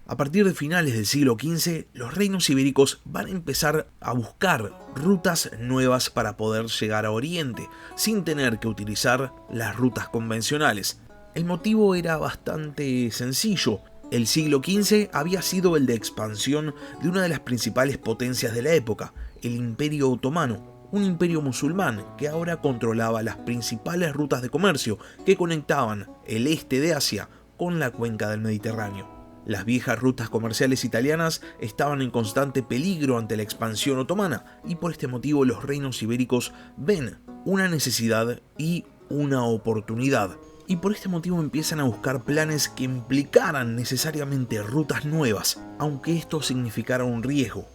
A partir de finales del siglo XV, los reinos ibéricos van a empezar a buscar rutas nuevas para poder llegar a Oriente, sin tener que utilizar las rutas convencionales. El motivo era bastante sencillo. El siglo XV había sido el de expansión de una de las principales potencias de la época, el Imperio Otomano, un imperio musulmán que ahora controlaba las principales rutas de comercio que conectaban el este de Asia con la cuenca del Mediterráneo. Las viejas rutas comerciales italianas estaban en constante peligro ante la expansión otomana y por este motivo los reinos ibéricos ven una necesidad y una oportunidad. Y por este motivo empiezan a buscar planes que implicaran necesariamente rutas nuevas, aunque esto significara un riesgo.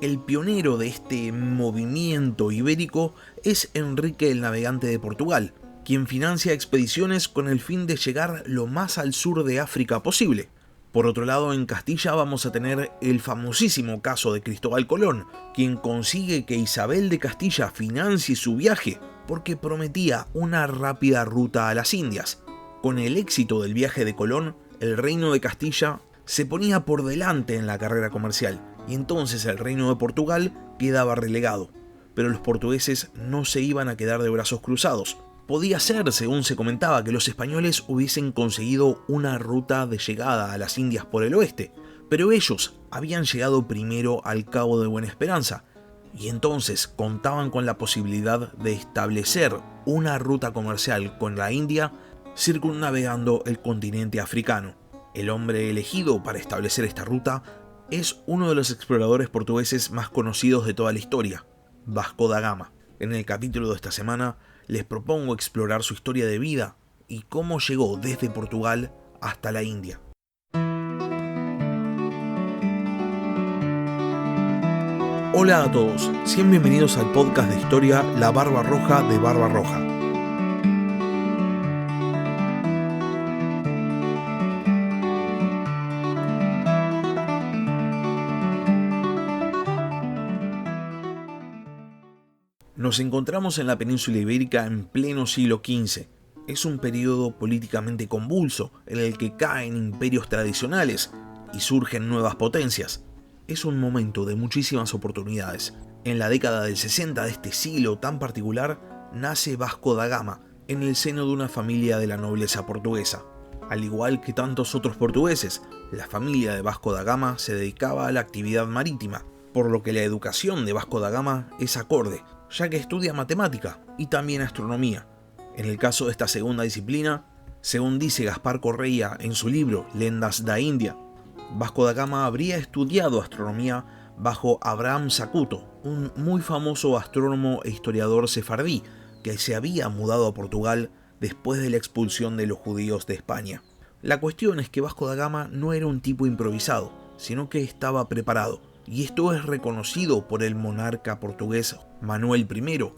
El pionero de este movimiento ibérico es Enrique el Navegante de Portugal, quien financia expediciones con el fin de llegar lo más al sur de África posible. Por otro lado, en Castilla vamos a tener el famosísimo caso de Cristóbal Colón, quien consigue que Isabel de Castilla financie su viaje porque prometía una rápida ruta a las Indias. Con el éxito del viaje de Colón, el reino de Castilla se ponía por delante en la carrera comercial y entonces el reino de Portugal quedaba relegado. Pero los portugueses no se iban a quedar de brazos cruzados. Podía ser, según se comentaba, que los españoles hubiesen conseguido una ruta de llegada a las Indias por el oeste, pero ellos habían llegado primero al Cabo de Buena Esperanza, y entonces contaban con la posibilidad de establecer una ruta comercial con la India circunnavegando el continente africano. El hombre elegido para establecer esta ruta es uno de los exploradores portugueses más conocidos de toda la historia, Vasco da Gama. En el capítulo de esta semana les propongo explorar su historia de vida y cómo llegó desde Portugal hasta la India. Hola a todos, sean bienvenidos al podcast de historia La Barba Roja de Barba Roja. Nos encontramos en la península ibérica en pleno siglo XV. Es un periodo políticamente convulso en el que caen imperios tradicionales y surgen nuevas potencias. Es un momento de muchísimas oportunidades. En la década del 60 de este siglo tan particular, nace Vasco da Gama en el seno de una familia de la nobleza portuguesa. Al igual que tantos otros portugueses, la familia de Vasco da Gama se dedicaba a la actividad marítima, por lo que la educación de Vasco da Gama es acorde, ya que estudia matemática y también astronomía. En el caso de esta segunda disciplina, según dice Gaspar Correia en su libro Lendas da India, Vasco da Gama habría estudiado astronomía bajo Abraham Zacuto, un muy famoso astrónomo e historiador sefardí que se había mudado a Portugal después de la expulsión de los judíos de España. La cuestión es que Vasco da Gama no era un tipo improvisado, sino que estaba preparado, y esto es reconocido por el monarca portugués Manuel I,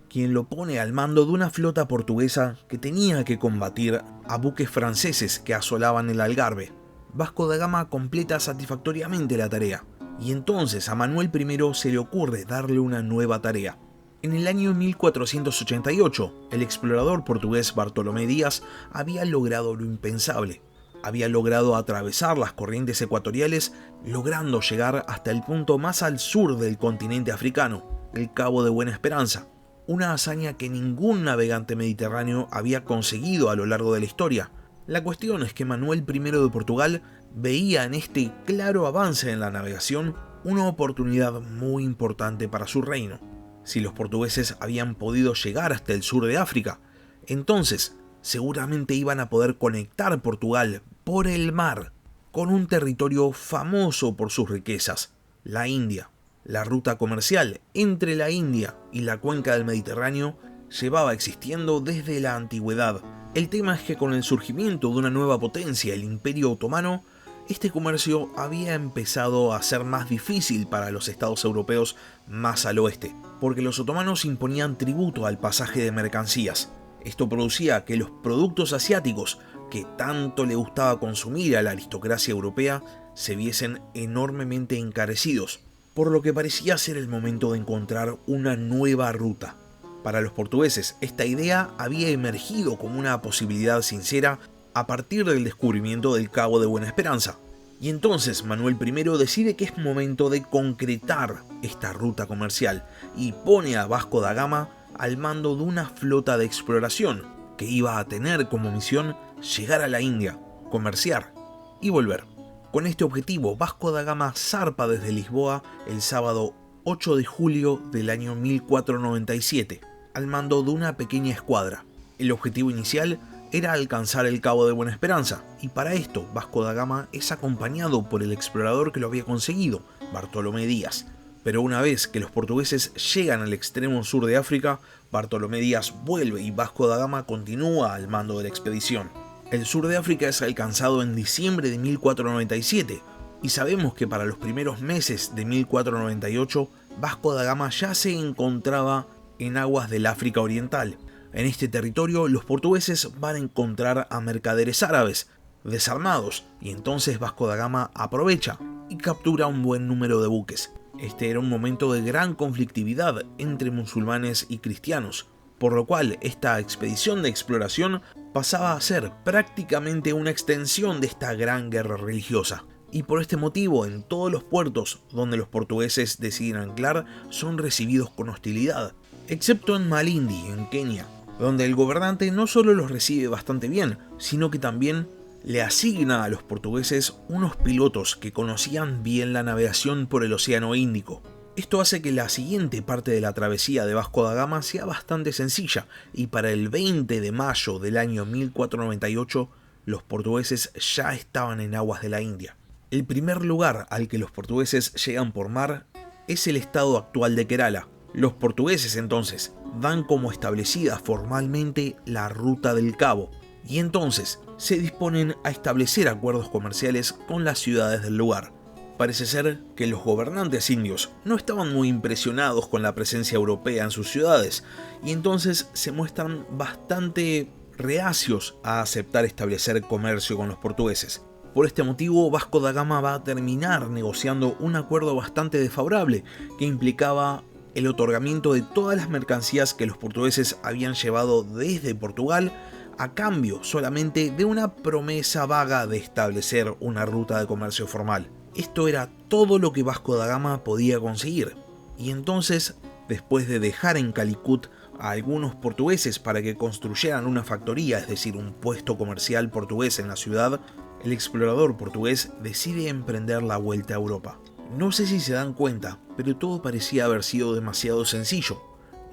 quien lo pone al mando de una flota portuguesa que tenía que combatir a buques franceses que asolaban el Algarve. Vasco da Gama completa satisfactoriamente la tarea, y entonces a Manuel I se le ocurre darle una nueva tarea. En el año 1488, el explorador portugués Bartolomé Díaz había logrado lo impensable. Había logrado atravesar las corrientes ecuatoriales, logrando llegar hasta el punto más al sur del continente africano, el Cabo de Buena Esperanza, una hazaña que ningún navegante mediterráneo había conseguido a lo largo de la historia. La cuestión es que Manuel I de Portugal veía en este claro avance en la navegación una oportunidad muy importante para su reino. Si los portugueses habían podido llegar hasta el sur de África, entonces seguramente iban a poder conectar Portugal por el mar con un territorio famoso por sus riquezas, la India. La ruta comercial entre la India y la cuenca del Mediterráneo llevaba existiendo desde la antigüedad. El tema es que con el surgimiento de una nueva potencia, el Imperio Otomano, este comercio había empezado a ser más difícil para los estados europeos más al oeste, porque los otomanos imponían tributo al pasaje de mercancías. Esto producía que los productos asiáticos, que tanto le gustaba consumir a la aristocracia europea, se viesen enormemente encarecidos, por lo que parecía ser el momento de encontrar una nueva ruta. Para los portugueses, esta idea había emergido como una posibilidad sincera a partir del descubrimiento del Cabo de Buena Esperanza. Y entonces Manuel I decide que es momento de concretar esta ruta comercial y pone a Vasco da Gama al mando de una flota de exploración que iba a tener como misión llegar a la India, comerciar y volver. Con este objetivo, Vasco da Gama zarpa desde Lisboa el sábado 8 de julio del año 1497, al mando de una pequeña escuadra. El objetivo inicial era alcanzar el Cabo de Buena Esperanza, y para esto Vasco da Gama es acompañado por el explorador que lo había conseguido, Bartolomé Díaz. Pero una vez que los portugueses llegan al extremo sur de África, Bartolomé Díaz vuelve y Vasco da Gama continúa al mando de la expedición. El sur de África es alcanzado en diciembre de 1497, y sabemos que para los primeros meses de 1498, Vasco da Gama ya se encontraba en aguas del África Oriental. En este territorio los portugueses van a encontrar a mercaderes árabes desarmados, y entonces Vasco da Gama aprovecha y captura un buen número de buques. Este era un momento de gran conflictividad entre musulmanes y cristianos, por lo cual esta expedición de exploración pasaba a ser prácticamente una extensión de esta gran guerra religiosa. Y por este motivo, en todos los puertos donde los portugueses deciden anclar son recibidos con hostilidad, excepto en Malindi, en Kenia, donde el gobernante no solo los recibe bastante bien, sino que también le asigna a los portugueses unos pilotos que conocían bien la navegación por el Océano Índico. Esto hace que la siguiente parte de la travesía de Vasco da Gama sea bastante sencilla, y para el 20 de mayo del año 1498 los portugueses ya estaban en aguas de la India. El primer lugar al que los portugueses llegan por mar es el estado actual de Kerala. Los portugueses entonces dan como establecida formalmente la ruta del Cabo, y entonces se disponen a establecer acuerdos comerciales con las ciudades del lugar. Parece ser que los gobernantes indios no estaban muy impresionados con la presencia europea en sus ciudades, y entonces se muestran bastante reacios a aceptar establecer comercio con los portugueses. Por este motivo, Vasco da Gama va a terminar negociando un acuerdo bastante desfavorable que implicaba el otorgamiento de todas las mercancías que los portugueses habían llevado desde Portugal, a cambio solamente de una promesa vaga de establecer una ruta de comercio formal. Esto era todo lo que Vasco da Gama podía conseguir, y entonces, después de dejar en Calicut a algunos portugueses para que construyeran una factoría, es decir, un puesto comercial portugués en la ciudad, el explorador portugués decide emprender la vuelta a Europa. No sé si se dan cuenta, pero todo parecía haber sido demasiado sencillo.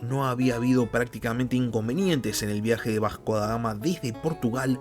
No había habido prácticamente inconvenientes en el viaje de Vasco da Gama desde Portugal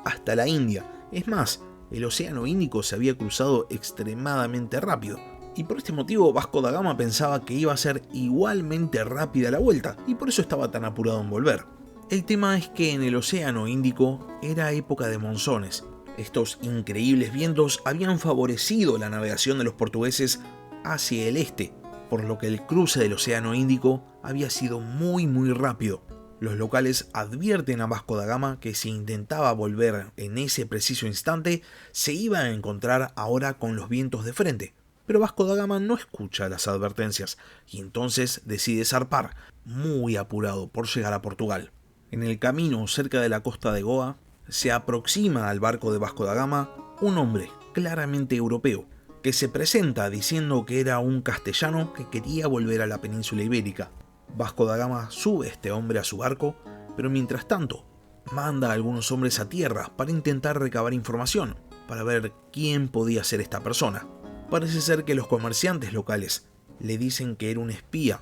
hasta la India. Es más, el Océano Índico se había cruzado extremadamente rápido, y por este motivo Vasco da Gama pensaba que iba a ser igualmente rápida la vuelta, y por eso estaba tan apurado en volver. El tema es que en el Océano Índico era época de monzones. Estos increíbles vientos habían favorecido la navegación de los portugueses hacia el este, por lo que el cruce del Océano Índico había sido muy rápido. Los locales advierten a Vasco da Gama que si intentaba volver en ese preciso instante, se iba a encontrar ahora con los vientos de frente. Pero Vasco da Gama no escucha las advertencias y entonces decide zarpar, muy apurado por llegar a Portugal. En el camino cerca de la costa de Goa, se aproxima al barco de Vasco da Gama un hombre claramente europeo, que se presenta diciendo que era un castellano que quería volver a la península ibérica. Vasco da Gama sube a este hombre a su barco, pero mientras tanto manda a algunos hombres a tierra para intentar recabar información, para ver quién podía ser esta persona. Parece ser que los comerciantes locales le dicen que era un espía,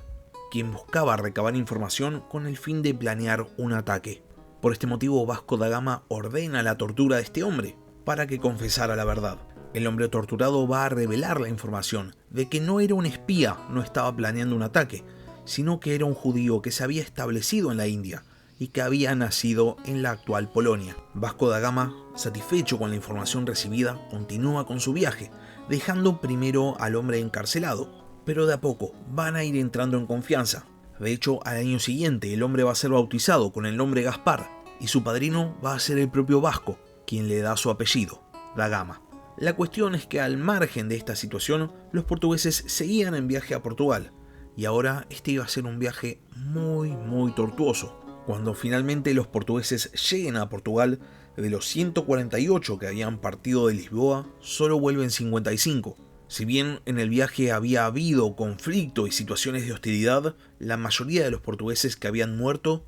quien buscaba recabar información con el fin de planear un ataque. Por este motivo, Vasco da Gama ordena la tortura de este hombre para que confesara la verdad. El hombre torturado va a revelar la información de que no era un espía, no estaba planeando un ataque, sino que era un judío que se había establecido en la India y que había nacido en la actual Polonia. Vasco da Gama, satisfecho con la información recibida, continúa con su viaje, dejando primero al hombre encarcelado, pero de a poco van a ir entrando en confianza. De hecho, al año siguiente el hombre va a ser bautizado con el nombre Gaspar, y su padrino va a ser el propio Vasco, quien le da su apellido, da Gama. La cuestión es que al margen de esta situación, los portugueses seguían en viaje a Portugal, y ahora este iba a ser un viaje muy tortuoso. Cuando finalmente los portugueses lleguen a Portugal, De los 148 que habían partido de Lisboa, solo vuelven 55. Si bien en el viaje había habido conflicto y situaciones de hostilidad, la mayoría de los portugueses que habían muerto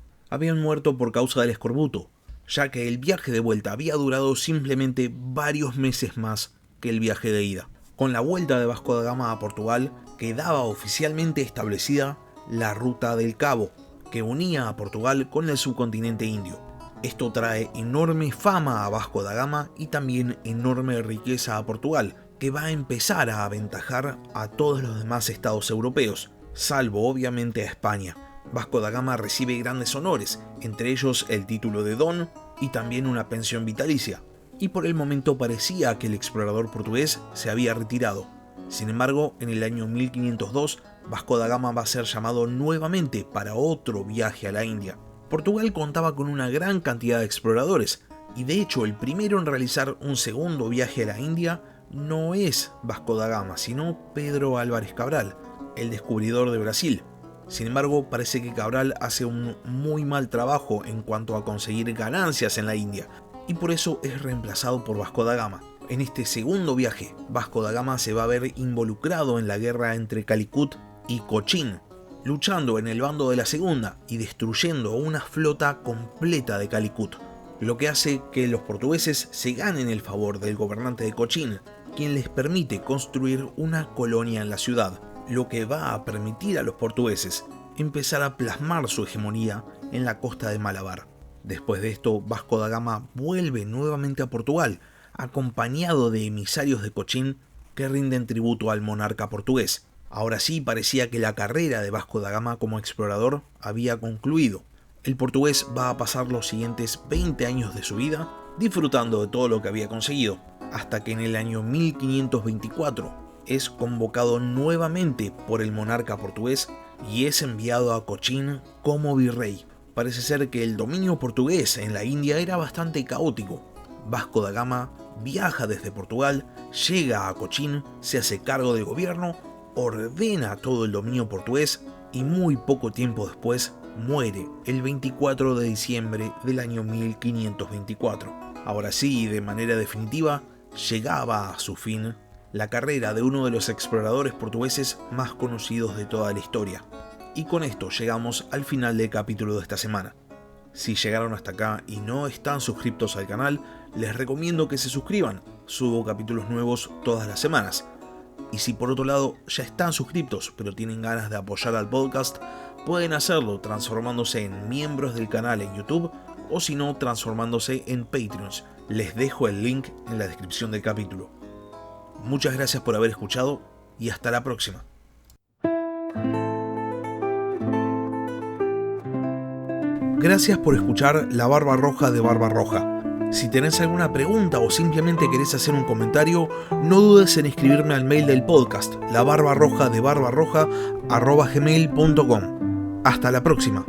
por causa del escorbuto, ya que el viaje de vuelta había durado simplemente varios meses más que el viaje de ida. Con la vuelta de Vasco da Gama a Portugal, quedaba oficialmente establecida la Ruta del Cabo, que unía a Portugal con el subcontinente indio. Esto trae enorme fama a Vasco da Gama y también enorme riqueza a Portugal, que va a empezar a aventajar a todos los demás estados europeos, salvo obviamente a España. Vasco da Gama recibe grandes honores, entre ellos el título de Don y también una pensión vitalicia, y por el momento parecía que el explorador portugués se había retirado. Sin embargo, en el año 1502, Vasco da Gama va a ser llamado nuevamente para otro viaje a la India. Portugal contaba con una gran cantidad de exploradores, y de hecho el primero en realizar un segundo viaje a la India no es Vasco da Gama, sino Pedro Álvares Cabral, el descubridor de Brasil. Sin embargo, parece que Cabral hace un muy mal trabajo en cuanto a conseguir ganancias en la India, y por eso es reemplazado por Vasco da Gama. En este segundo viaje, Vasco da Gama se va a ver involucrado en la guerra entre Calicut y Cochin, luchando en el bando de la segunda y destruyendo una flota completa de Calicut, lo que hace que los portugueses se ganen el favor del gobernante de Cochin, quien les permite construir una colonia en la ciudad, lo que va a permitir a los portugueses empezar a plasmar su hegemonía en la costa de Malabar. Después de esto, Vasco da Gama vuelve nuevamente a Portugal, acompañado de emisarios de Cochin que rinden tributo al monarca portugués. Ahora sí parecía que la carrera de Vasco da Gama como explorador había concluido. El portugués va a pasar los siguientes 20 años de su vida disfrutando de todo lo que había conseguido, hasta que en el año 1524 es convocado nuevamente por el monarca portugués y es enviado a Cochin como virrey. Parece ser que el dominio portugués en la India era bastante caótico. Vasco da Gama viaja desde Portugal, llega a Cochin, se hace cargo del gobierno, ordena todo el dominio portugués y muy poco tiempo después muere el 24 de diciembre del año 1524. Ahora sí, de manera definitiva, llegaba a su fin la carrera de uno de los exploradores portugueses más conocidos de toda la historia. Y con esto llegamos al final del capítulo de esta semana. Si llegaron hasta acá y no están suscriptos al canal, les recomiendo que se suscriban. Subo capítulos nuevos todas las semanas. Y si por otro lado ya están suscriptos pero tienen ganas de apoyar al podcast, pueden hacerlo transformándose en miembros del canal en YouTube o si no transformándose en Patreons. Les dejo el link en la descripción del capítulo. Muchas gracias por haber escuchado y hasta la próxima. Gracias por escuchar La Barba Roja de Barba Roja. Si tenés alguna pregunta o simplemente querés hacer un comentario, no dudes en escribirme al mail del podcast, labarbarrojadebarbarroja@gmail.com. Hasta la próxima.